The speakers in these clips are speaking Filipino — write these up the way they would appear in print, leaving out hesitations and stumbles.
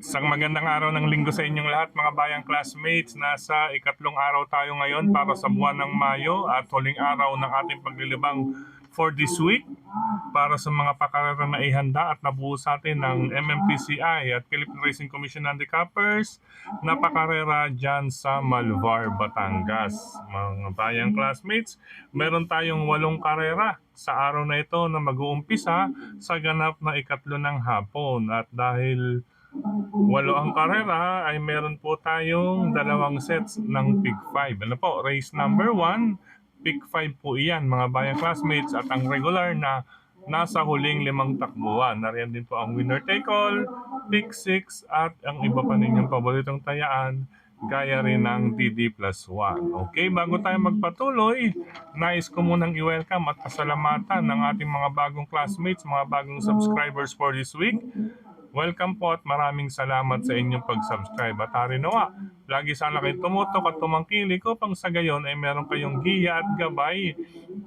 Isang magandang araw ng linggo sa inyong lahat mga bayang classmates. Nasa ikatlong araw tayo ngayon para sa buwan ng Mayo at huling araw ng ating paglilibang for this week para sa mga pakarera na ihanda at nabuo sa atin ng MMPCI at Philippine Racing Commission Handicappers na pakarera dyan sa Malvar, Batangas. Mga bayang classmates, meron tayong 8 karera sa araw na ito na mag-uumpisa sa ganap na ikatlo ng hapon at dahil 8 ang karera ay meron po tayong 2 sets ng Pick 5. Ano po, race number 1, Pick 5 po iyan mga bayang classmates at ang regular na nasa huling 5 takbuhan. Nariyan din po ang winner take all, Pick 6 at ang iba pa ninyong paboritong tayaan gaya rin ng DD plus 1. Okay, bago tayo magpatuloy, nais ko munang i-welcome at pasalamatan ng ating mga bagong classmates, mga bagong subscribers for this week. Welcome po at maraming salamat sa inyong pag-subscribe. At harinawa, lagi sana kayo tumutok at tumangkilik upang sa gayon ay meron kayong giya at gabay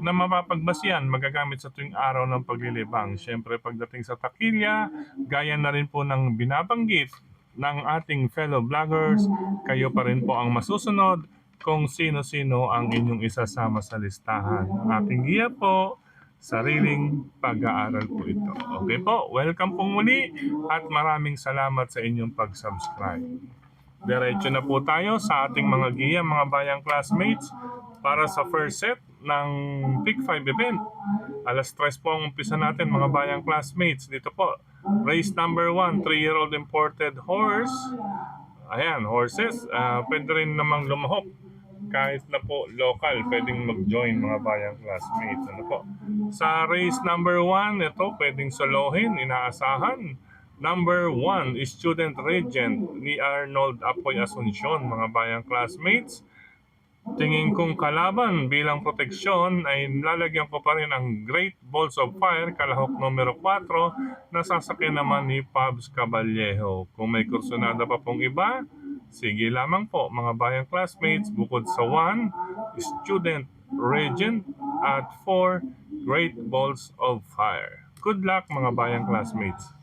na mapapagbasihan magagamit sa tuwing araw ng paglilibang. Siyempre pagdating sa takilya, gaya na rin po ng binabanggit ng ating fellow vloggers, kayo pa rin po ang masusunod kung sino-sino ang inyong isasama sa listahan. Ang ating giya po, sariling pag-aaral po ito. Okay po, welcome pong muli at maraming salamat sa inyong pag-subscribe. Diretso na po tayo sa ating mga giya, mga bayang classmates para sa first set ng Pick 5 event. Alas 3 po ang umpisa natin mga bayang classmates. Dito po, race number 1, 3-year-old imported horse. Ayan, horses. Pwede rin namang lumahok kahit na po local, pwedeng mag-join mga bayang classmates. Ano po? Sa race number 1, ito pwedeng solohin, inaasahan. Number 1, Student Regent ni Arnold Apoy Asuncion, mga bayang classmates. Tingin kong kalaban bilang proteksyon ay lalagyan ko pa rin ang Great Balls of Fire, kalahok numero 4, na sasakyan naman ni Pabs Caballejo. Kung may kursunada pa pong iba, sige lamang po mga bayang classmates, bukod sa 1, Student Regent at 4, Great Balls of Fire. Good luck mga bayang classmates.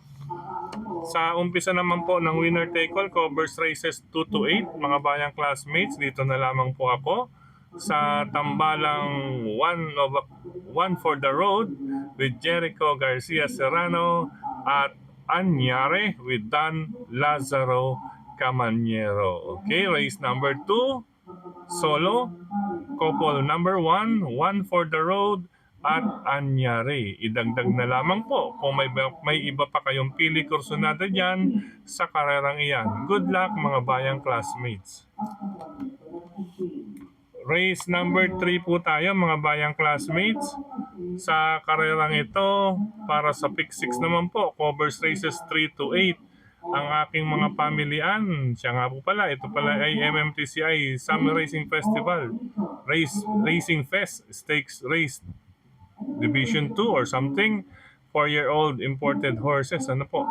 Sa umpisa naman po ng winner take all, covers races 2 to 8, mga bayang classmates, dito na lamang po ako sa tambalang 1 for the road with Jericho Garcia Serrano at Anyare with Dan Lazaro Camanero. Okay, race number 2, solo, couple number 1 for the road at Anyari. Idagdag na lamang po kung may iba pa kayong pili kursunada dyan sa karerang iyan. Good luck mga bayang classmates. Race number 3 po tayo mga bayang classmates. Sa karerang ito, para sa Pick 6 naman po, covers races 3 to 8. Ang aking mga pamilyan, siya nga po pala, ito pala ay MMTCI Summer Racing Festival. Racing Fest Stakes Race Division 2 or something, 4-year-old imported horses. Ano po?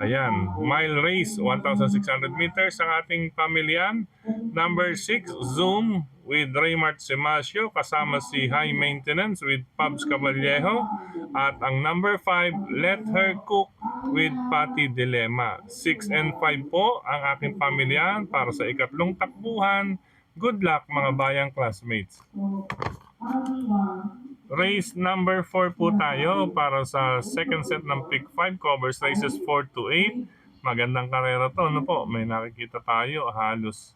Ayan, mile race, 1,600 meters ang ating pamilyan. Number 6, Zoom with Raymart Semasio kasama si High Maintenance with Pabs Caballejo. At ang number 5, Let Her Cook with Patty Dilema. 6 and 5 po ang aking pamilyan para sa ikatlong takbuhan. Good luck mga bayang classmates. Race number 4 po tayo para sa second set ng Pick 5, covers races 4 to 8. Magandang karera to, ano po? May nakikita tayo, halos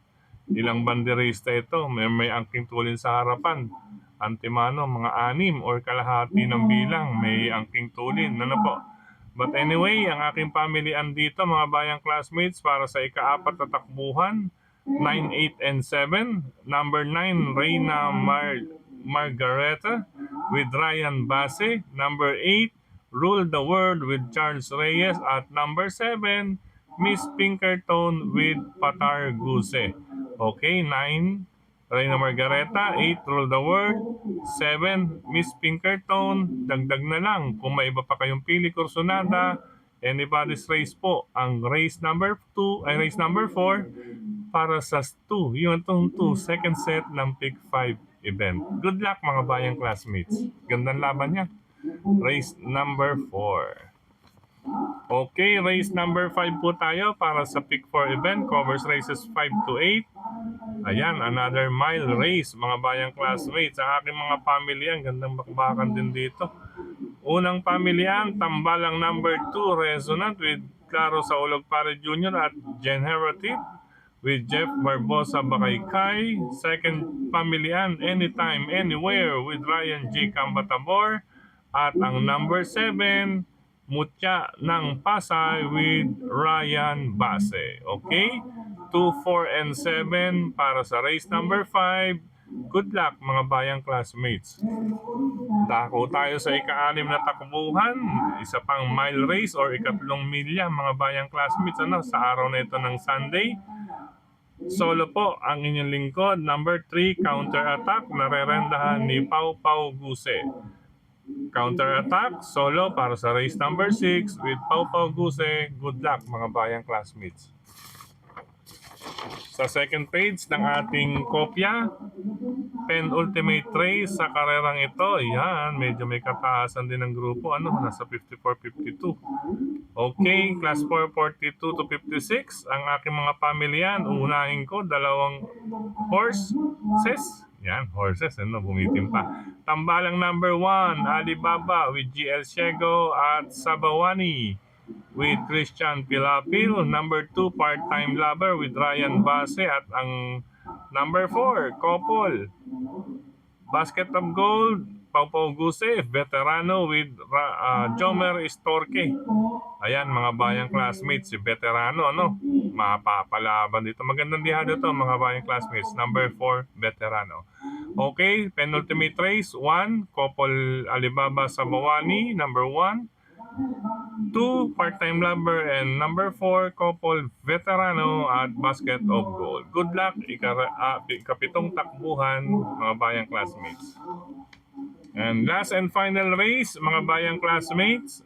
ilang banderista ito. May angking tulin sa harapan. Antimano, mga 6 or kalahati ng bilang, may angking tulin, ano po? But anyway, ang aking pamilian dito, mga bayang classmates, para sa ika-4 na takbuhan, 9, 8, and 7. Number 9, Reyna Margareta with Ryan Base. Number 8, Rule the World with Charles Reyes. At number 7, Miss Pinkerton with Patar Guse. Okay, 9, Reyna Margareta. 8, Rule the World. 7, Miss Pinkerton. Dagdag na lang kung may iba pa kayong pili kursunada, anybody's race po. Ang race number 2 ay race number 4 para sa 2, yung itong 2, second set ng Pick 5 event. Good luck mga bayang classmates. Gandang laban niya. Race number 4. Okay, race number 5 po tayo para sa Pick 4 event. Covers races 5 to 8. Ayan, another mile race, mga bayang classmates. Ang aking mga pamilya, gandang bakbakan din dito. Unang pamilyan, tambalang number 2, Resonant with Claro Saulog Pare Jr. at Generative with Jeff Barbosa Bakaykay. Second pamilyan, Anytime, Anywhere with Ryan G. Cambatabor. At ang number 7, Mutya ng Pasay with Ryan Base. Okay? 2, 4, and 7 para sa race number 5. Good luck mga bayang classmates. Dako tayo sa ika-6 na takbuhan. Isa pang mile race or ikatlong milya mga bayang classmates sa araw na ito ng Sunday. Solo po ang inyong lingkod. Number 3, Counter Attack. Narerendahan ni Pau Pau Guse. Counter Attack, solo para sa race number 6 with Pau Pau Guse. Good luck mga bayang classmates. Sa second page ng ating kopya, penultimate race sa karerang ito. Yan, medyo may kataasan din ng grupo. Nasa 54-52. Okay, class 4, 42 to 56. Ang aking mga pamilyan, unahin ko, dalawang horses. Yan, horses, bumitin pa. Tambalang number 1, Alibaba with GL Siego at Sabawani with Christian Pilapil. Number 2, Part-Time Lover with Ryan Base. At ang number 4, Couple, Basket of Gold, Pau Pau Guse, Veterano with Jomer Istorque. Ayan mga bayang classmates, si Veterano, mapapalaban dito. Magandang dihado to mga bayang classmates. Number 4, Veterano. Okay, penultimate race, 1, Couple Alibaba Sabawani, number 1. 2, Part-Time Lover, and number 4, Couple Veterano at Basket of Gold. Good luck, ikapitong takbuhan mga bayang classmates. And last and final race mga bayang classmates,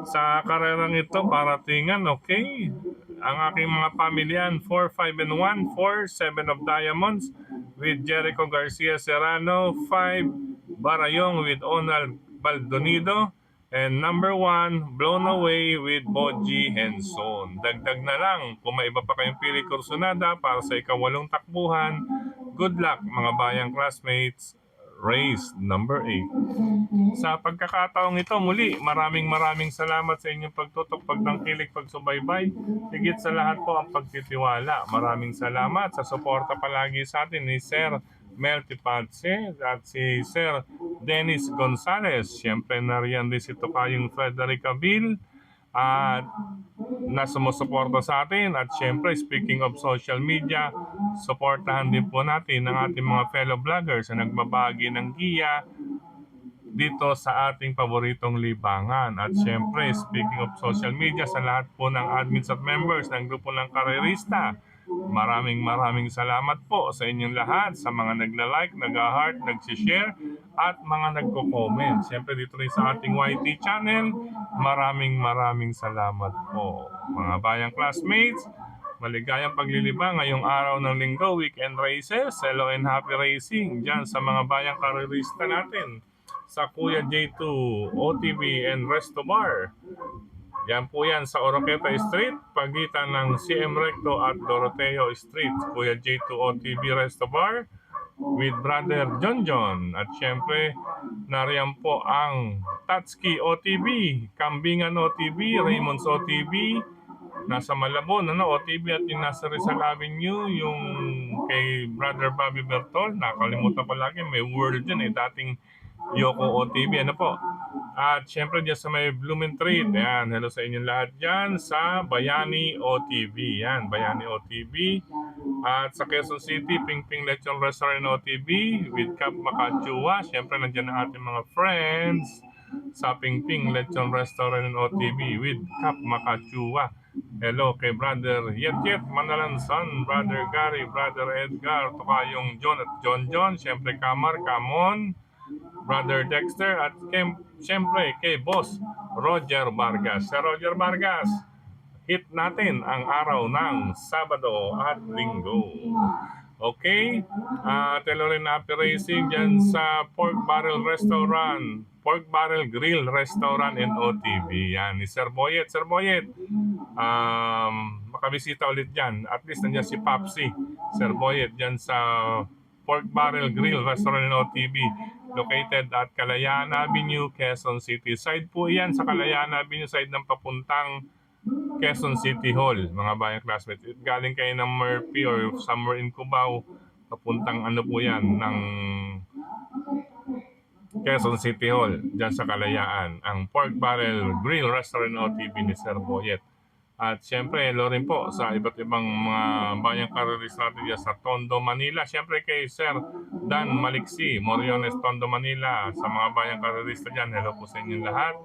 sa karerang ito paratingan, okay? Ang aking mga pamilyan, 4, 5, and 1, 4, 7 of Diamonds with Jericho Garcia Serrano, 5, Barayong with Onal Baldonido, and number 1, Blown Away with Boji Henson. Dagdag na lang, kung may iba pa kayong pili kursunada para sa ika-8 takbuhan, good luck mga bayang classmates. Race number 8. Sa pagkakataong ito muli, maraming salamat sa inyong pagtutok, pagtangkilik, pagsubaybay. Higit sa lahat po ang pagtitiwala. Maraming salamat sa suporta palagi sa atin ni Sir Mel Tipadse at si Sir Dennis Gonzalez. Siyempre nariyan din si Tokayong Frederick Abil at na sumusuporta sa atin. At syempre, speaking of social media, suportahan din po natin ang ating mga fellow vloggers na nagbabahagi ng giya dito sa ating paboritong libangan. At syempre, speaking of social media, sa lahat po ng admins at members ng grupo ng Karerista, maraming salamat po sa inyong lahat, sa mga nagla-like, nag-heart, nag-share, at mga nagko-comment. Siyempre dito rin sa ating YT channel, maraming salamat po. Mga bayang classmates, maligayang paglilibang ngayong araw ng linggo, weekend races, hello and happy racing dyan sa mga bayang karerista natin sa Kuya J2 OTV and Resto Bar. Yan po yan sa Oroqueta Street, pagitan ng CM Recto at Doroteo Street. Kuya J2 OTV Resto Bar with Brother John. At syempre, nariyan po ang Tatsuki OTV, Kambingan OTV, Raymond's OTV, nasa Malabon, OTV, at yung nasa Rizal Avenue, yung kay Brother Bobby Bertol, nakalimutan pa lagi, may world dyan dating Yoko OTV, At syempre dyan sa may Blumentritt, ayan, hello sa inyong lahat dyan sa Bayani OTV, yan, Bayani OTV. At sa Quezon City, Ping Ping Lechon Restaurant OTV with Cap Makachua. Syempre nandiyan ang ating mga friends sa Ping Ping Lechon Restaurant OTV with Cap Makachua. Hello kay Brother Yet Manalansan, Brother Gary, Brother Edgar, Tukayong John at John. Syempre Kamon, Brother Dexter, at siyempre kay Boss Roger Vargas. Sir Roger Vargas, hit natin ang araw ng Sabado at Linggo. Okay? Hello rin happy racing dyan sa Pork Barrel Restaurant, Pork Barrel Grill Restaurant and OTV. Yan, ni Sir Boyet. Sir Boyet, makabisita ulit dyan. At least nandiyan si Papsi, Sir Boyet, dyan sa Pork Barrel Grill Restaurant and OTV. Located at Kalayaan Avenue, Quezon City. Side po yan sa Kalayaan Avenue, side ng papuntang Quezon City Hall, mga bayang classmates. Galing kayo ng Murphy or somewhere in Cubao, papuntang ano po yan, ng Quezon City Hall, dyan sa Kalayaan. Ang Pork Barrel Grill Restaurant OTV ni Sir Boyet. At syempre, hello rin po sa iba't ibang mga bayang karerist natin dyan sa Tondo, Manila. Syempre kay Sir Dan Maliksi, Moriones, Tondo, Manila. Sa mga bayang karerista dyan, hello po sa inyong lahat.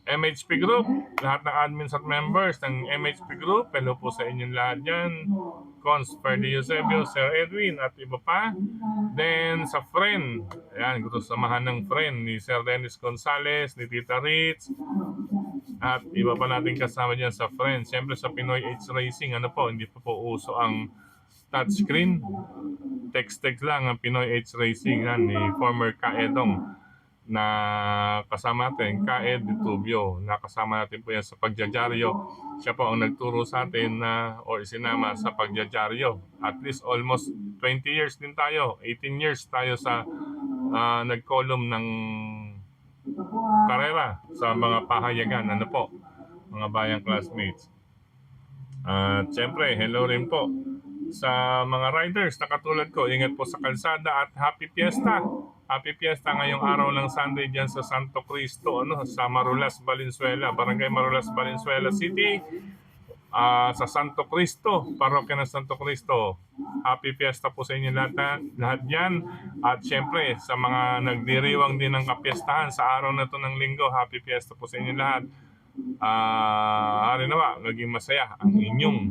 MHP Group, lahat ng admins at members ng MHP Group, hello po sa inyong lahat dyan. Cons Ferdy Eusebio, Sir Edwin at iba pa. Then sa friend, ayan, gusto samahan ng friend ni Sir Dennis Gonzales, ni Tita Ritz, at iba pa natin kasama dyan sa friend. Siyempre sa Pinoy H Racing, ano po, hindi pa po uso ang touchscreen. Text lang ang Pinoy H Racing, yan, ni former Kaedong na kasama natin, Kaed Ditubio, na kasama natin po yan sa pagjajaryo. Siya po ang nagturo sa atin na or isinama sa pagjajaryo. At least almost 20 years din tayo, 18 years tayo sa nag-column ng karera sa mga pahayagan, ano po, mga bayang classmates. At syempre, hello rin po sa mga riders na katulad ko. Ingat po sa kalsada at happy fiesta. Happy fiesta ngayong araw ng Sunday dyan sa Santo Cristo, sa Marulas, Valenzuela, Barangay Marulas, Valenzuela City, sa Santo Cristo, Parokya ng Santo Cristo. Happy fiesta po sa inyo lahat yan. At syempre, sa mga nagdiriwang din ng kapiestahan sa araw na to ng linggo, happy fiesta po sa inyo lahat. Hari nawa, naging masaya ang inyong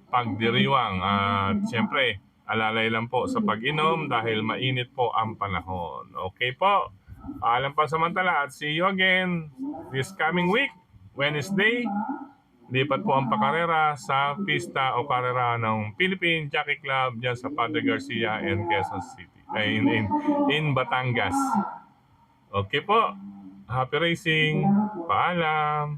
pagdiriwang. At syempre, alalay lang po sa pag-inom dahil mainit po ang panahon. Okay po. Paalam pa samantala at see you again this coming week, Wednesday. Lipat po ang pakarera sa pista o karera ng Philippine Jockey Club dyan sa Padre Garcia in Quezon City. In Batangas. Okay po. Happy racing. Paalam.